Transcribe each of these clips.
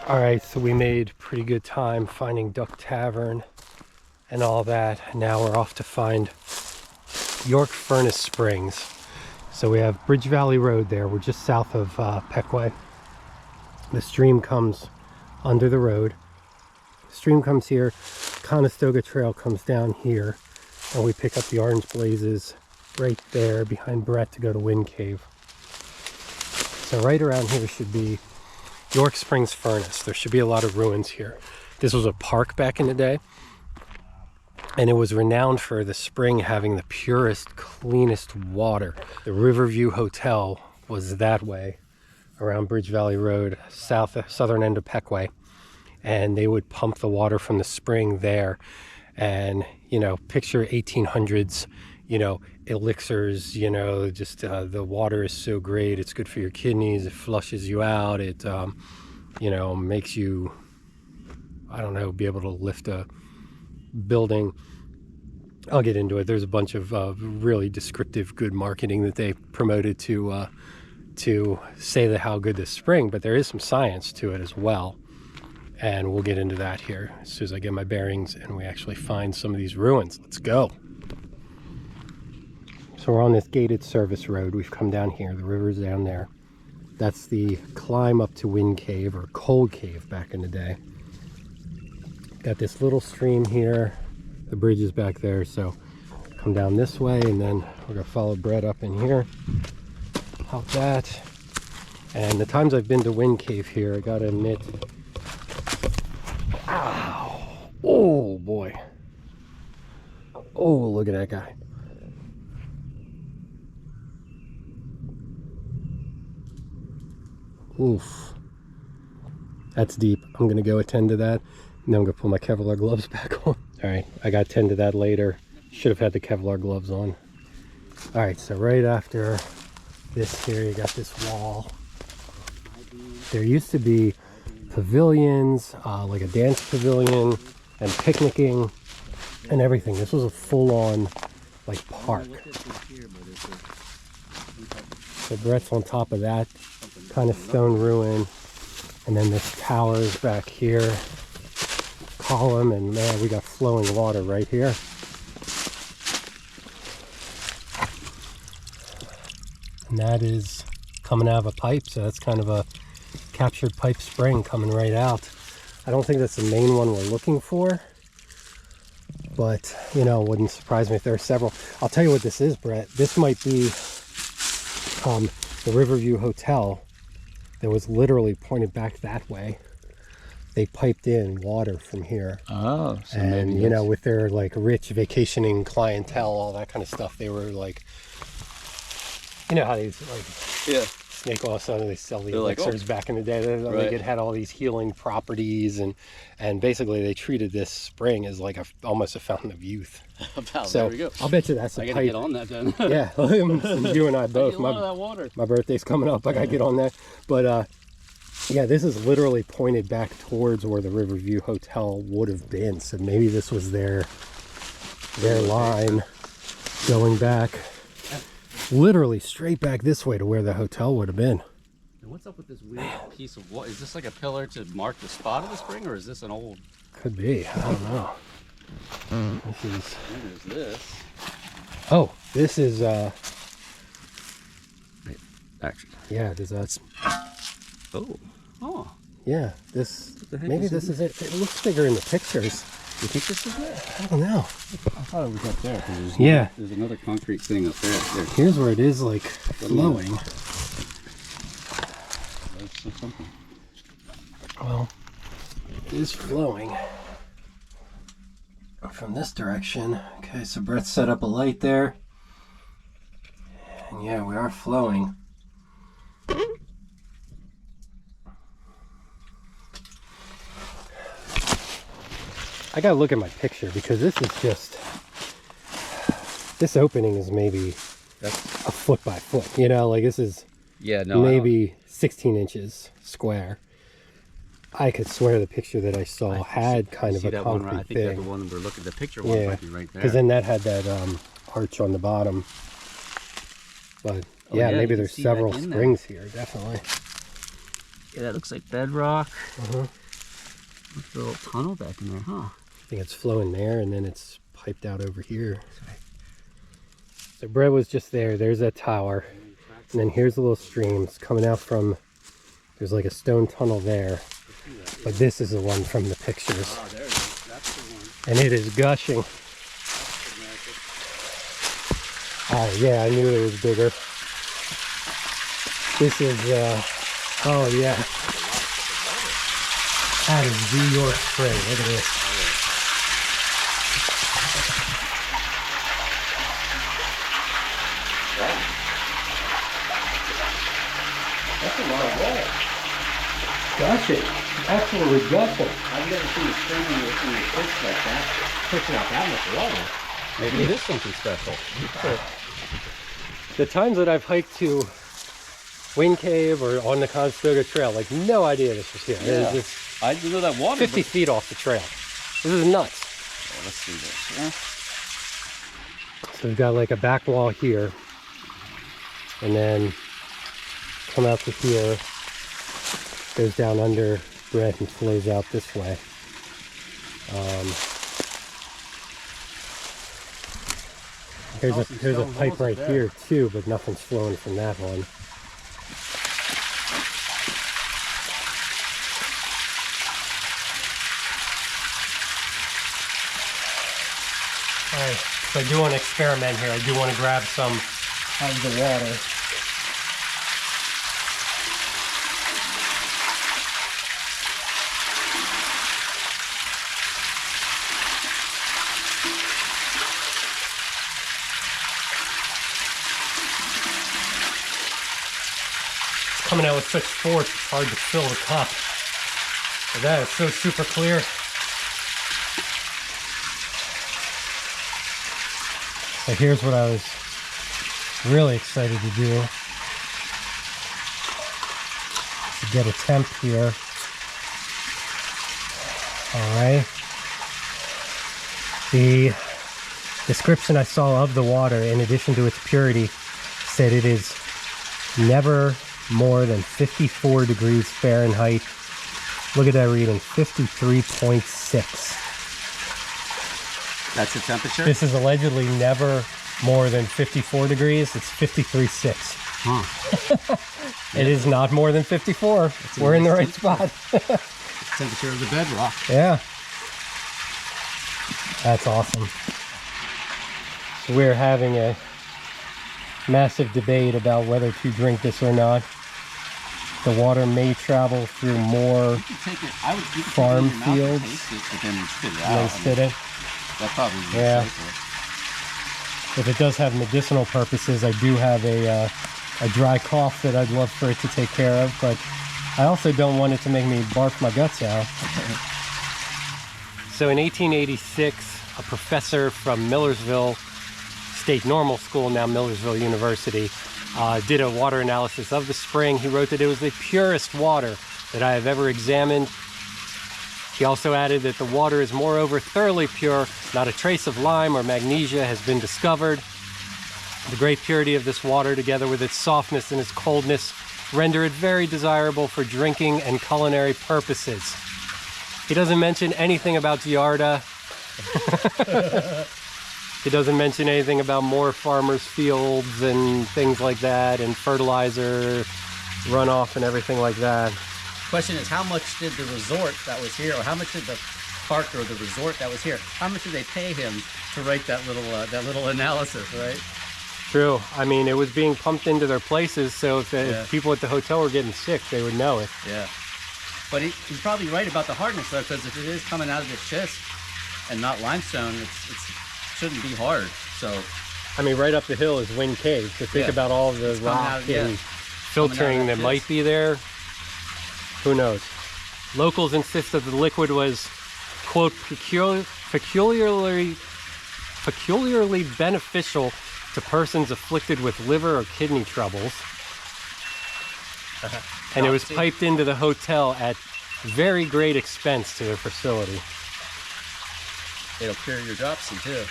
All right, so we made pretty good time finding Duck Tavern and all that. Now we're off to find York Furnace Springs. So we have Bridge Valley Road there. We're just south of Pequea. The stream comes under the road. The stream comes here. Conestoga Trail comes down here. And we pick up the Orange Blazes right there behind Brett to go to Wind Cave. So right around here should be York Springs Furnace. There should be a lot of ruins here. This was a park back in the day, and it was renowned for the spring having the purest, cleanest water. The Riverview Hotel was that way around Bridge Valley Road, southern end of Pequea, and they would pump the water from the spring there. And you know, picture 1800s, you know, elixirs, you know, just the water is so great, it's good for your kidneys, it flushes you out, it you know, makes you, I don't know, be able to lift a building. I'll get into it. There's a bunch of really descriptive good marketing that they promoted to say that how good this spring, but there is some science to it as well, and we'll get into that here as soon as I get my bearings and we actually find some of these ruins. Let's go. So we're on this gated service road. We've come down here. The river's down there. That's the climb up to Wind Cave, or Cold Cave back in the day. Got this little stream here. The bridge is back there. So come down this way, and then we're going to follow Brett up in here. Out that. And the times I've been to Wind Cave here, I got to admit. Ow. Oh, boy. Oh, look at that guy. Oof, that's deep. I'm gonna go attend to that, and then I'm gonna put my Kevlar gloves back on. All right, I gotta attend to that later. Should have had the Kevlar gloves on. All right, so right after this here, you got this wall. There used to be pavilions, like a dance pavilion, and picnicking, and everything. This was a full-on, like, park. So Brett's on top of that kind of stone ruin, and then this tower is back here, column, and man, we got flowing water right here. And that is coming out of a pipe, so that's kind of a captured pipe spring coming right out. I don't think that's the main one we're looking for, but you know, it wouldn't surprise me if there are several. I'll tell you what this is, Brett. This might be the Riverview Hotel that was literally pointed back that way. They piped in water from here. Oh, so and maybe you know, with their like rich vacationing clientele, all that kind of stuff, they were like, you know how these like, yeah, snake oil, so they sell the elixirs back in the day. It had all these healing properties, and basically they treated this spring as like almost a fountain of youth. So there we go. I'll bet you that's a pipe. I gotta get on that then. Yeah, you and I both. I get a lot of that water. My birthday's coming up. I gotta get on that. But yeah, this is literally pointed back towards where the Riverview Hotel would have been. So maybe this was their line going back. Literally straight back this way to where the hotel would have been. And what's up with this weird piece of what? Is this like a pillar to mark the spot of the spring, or is this an old? Could be. I don't know. This is. What is this? Oh, this is. Actually. Yeah, there's a. Oh. Oh. Yeah, this. Maybe this is it. It looks bigger in the pictures. You think this is it? I don't know. I thought it was up there. There's another concrete thing up there. Here's where it is like flowing. That's something. Well, it is flowing from this direction. Okay, so Brett set up a light there. And yeah, we are flowing. I gotta look at my picture because this is just, this opening is maybe That's a foot by foot, you know, like this is maybe 16 inches square. I could swear the picture that I saw had kind of a concrete I think thing. the one we're looking, the picture one might be right there. Because then that had that arch on the bottom. But yeah, maybe there's several springs here, definitely. Yeah, that looks like bedrock. Looks a little tunnel back in there, huh? I think it's flowing there, and then it's piped out over here. So Brett was just there. There's that tower. And then here's a little stream. It's coming out from, there's like a stone tunnel there. But this is the one from the pictures. Oh, there it is. That's the one. And it is gushing. Oh yeah, I knew it was bigger. This is, oh yeah. That is the York Spring. Look at this. That's a lot of water. Gushing. Absolutely gushing. I've never seen a spring in your fish like that. Pushing out that much water. Maybe it is something special. The times that I've hiked to Wind Cave or on the Conestoga Trail, like no idea this was here. Yeah. It was just I didn't know that water. 50 feet off the trail. This is nuts. Oh, let's see this. Yeah. So we've got like a back wall here, and then come out to here, goes down under Brett and flows out this way. Here's a pipe right here too, but nothing's flowing from that one. Alright, so I do want to experiment here. I do want to grab some of the water. Coming out with such force, it's hard to fill the cup. But that is so super clear. So here's what I was really excited to do. To get a temp here. Alright. The description I saw of the water, in addition to its purity, said it is never more than 54 degrees Fahrenheit. Look at that reading, 53.6. That's the temperature? This is allegedly never more than 54 degrees. It's 53.6. Huh. It is not more than 54. We're in the right spot. Temperature of the bedrock. Yeah. That's awesome. So we're having a massive debate about whether to drink this or not. The water may travel through more farm fields and then spit it. That probably is safer. If it does have medicinal purposes, I do have a dry cough that I'd love for it to take care of, but I also don't want it to make me barf my guts out. So in 1886, a professor from Millersville State Normal School, now Millersville University, did a water analysis of the spring. He wrote that it was the purest water that I have ever examined. He also added that the water is moreover thoroughly pure. Not a trace of lime or magnesia has been discovered. The great purity of this water, together with its softness and its coldness, render it very desirable for drinking and culinary purposes. He doesn't mention anything about Giardia. He doesn't mention anything about more farmers' fields and things like that, and fertilizer runoff and everything like that. Question is, how much did the resort that was here, or how much did the park or the resort that was here, how much did they pay him to write that little analysis, right? True. I mean, it was being pumped into their places, so if people at the hotel were getting sick, they would know it. Yeah. But he's probably right about the hardness, though, because if it is coming out of the schist and not limestone, it shouldn't be hard. So, I mean, right up the hill is Wind Cave. So think about all the rock and filtering that might be there. Who knows? Locals insist that the liquid was, quote, peculiarly beneficial to persons afflicted with liver or kidney troubles. And it was piped into the hotel at very great expense to their facility. It'll cure your dropsy too.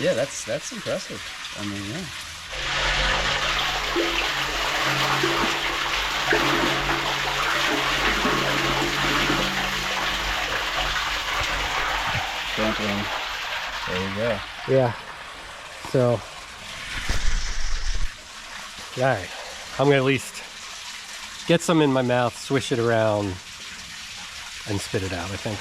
Yeah, that's impressive. I mean, yeah. Sampling. There you go. Yeah. So, all right. I'm gonna at least get some in my mouth, swish it around, and spit it out, I think.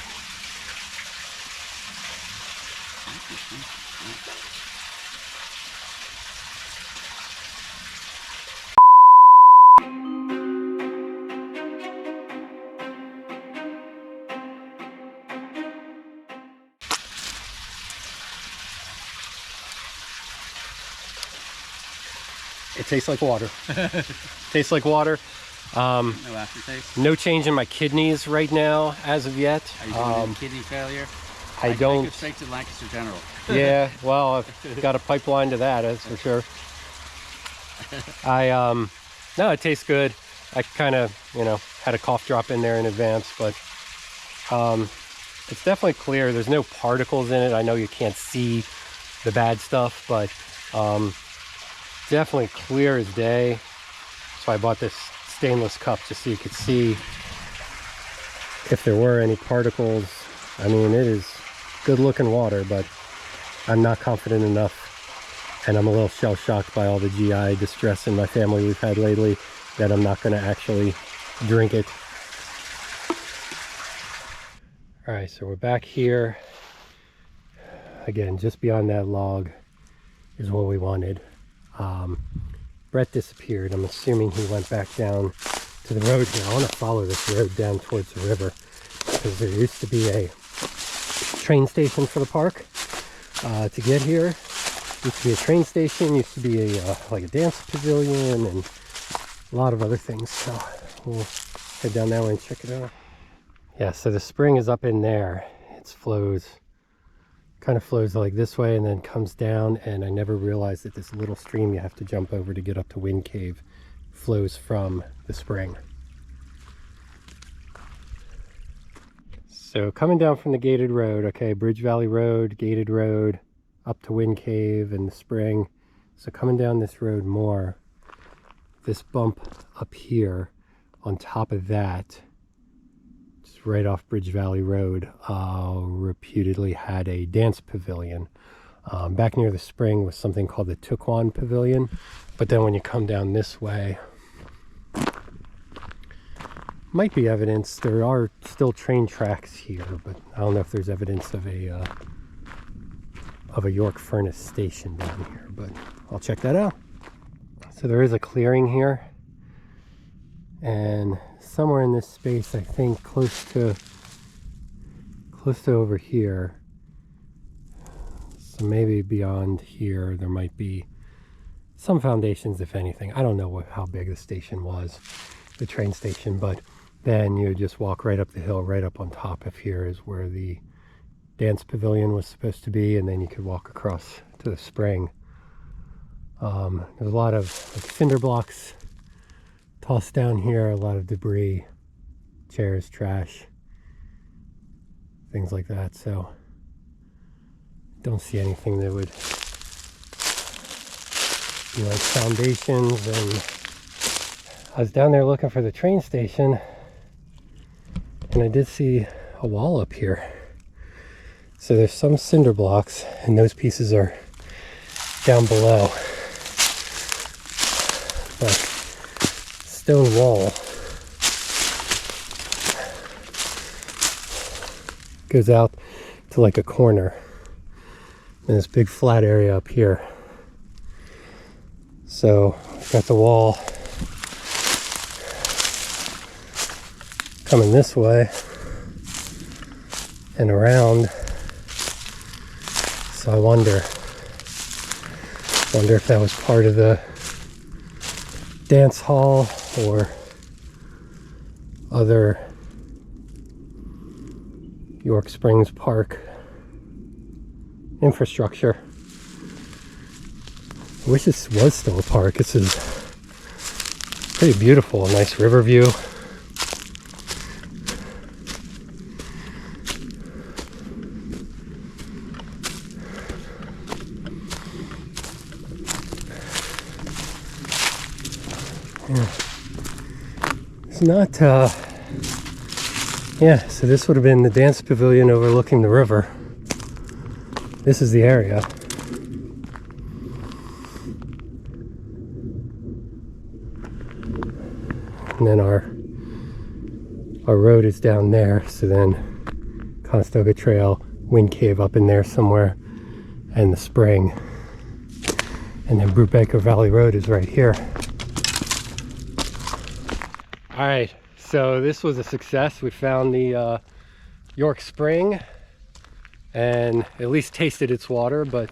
It tastes like water. Tastes like water. No aftertaste? No change in my kidneys right now, as of yet. Are you doing any kidney failure? I don't. Go straight to Lancaster General. Yeah, well, I've got a pipeline to that, that's for sure. No, it tastes good. I kind of, had a cough drop in there in advance, but it's definitely clear. There's no particles in it. I know you can't see the bad stuff, but definitely clear as day. So I bought this stainless cup just so you could see if there were any particles. I mean, it is good looking water, but I'm not confident enough, and I'm a little shell shocked by all the GI distress in my family we've had lately, that I'm not going to actually drink it. All right, so we're back here again. Just beyond that log is what we wanted. Brett disappeared. I'm assuming he went back down to the road here. I want to follow this road down towards the river, because there used to be a train station for the park. To get here, used to be a train station, used to be like a dance pavilion, and a lot of other things. So we'll head down that way and check it out. Yeah, so the spring is up in there. It kind of flows like this way and then comes down, and I never realized that this little stream you have to jump over to get up to Wind Cave flows from the spring. So coming down from the gated road, okay, Bridge Valley Road, gated road, up to Wind Cave and the spring. So coming down this road more, this bump up here on top of that, just right off Bridge Valley Road, reputedly had a dance pavilion. Back near the spring was something called the Pequea Pavilion. But then when you come down this way, might be evidence. There are still train tracks here, but I don't know if there's evidence of a York furnace station down here, but I'll check that out. So there is a clearing here, and somewhere in this space, I think close to over here, so maybe beyond here, there might be some foundations, if anything. I don't know how big the station was, the train station, but then you just walk right up the hill. Right up on top of here is where the dance pavilion was supposed to be, and then you could walk across to the spring. There's a lot of cinder blocks tossed down here, a lot of debris, chairs, trash, things like that. So don't see anything that would be like foundations. And I was down there looking for the train station, and I did see a wall up here. So there's some cinder blocks, and those pieces are down below. But stone wall goes out to like a corner, and this big flat area up here. So we've got the wall coming this way and around. So I wonder if that was part of the dance hall or other York Springs Park infrastructure. I wish this was still a park. This is pretty beautiful. A nice river view. Yeah. It's not, yeah, so this would have been the dance pavilion overlooking the river. This is the area. And then our road is down there, so then Conestoga Trail, Wind Cave up in there somewhere, and the spring. And then Brubaker Valley Road is right here. All right, so this was a success. We found the York Spring and at least tasted its water, but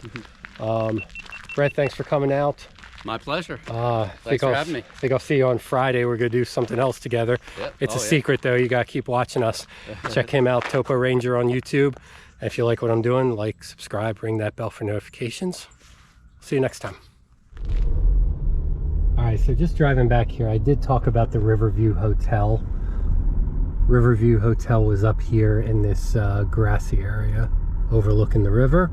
Brett, thanks for coming out. My pleasure. Thanks for having me. I think I'll see you on Friday. We're gonna do something else together. Yep. It's a secret though. You gotta keep watching us. Check him out, Topo Ranger on YouTube. And if you like what I'm doing, like, subscribe, ring that bell for notifications. See you next time. All right, so just driving back here, I did talk about the Riverview Hotel. Riverview Hotel was up here in this grassy area overlooking the river.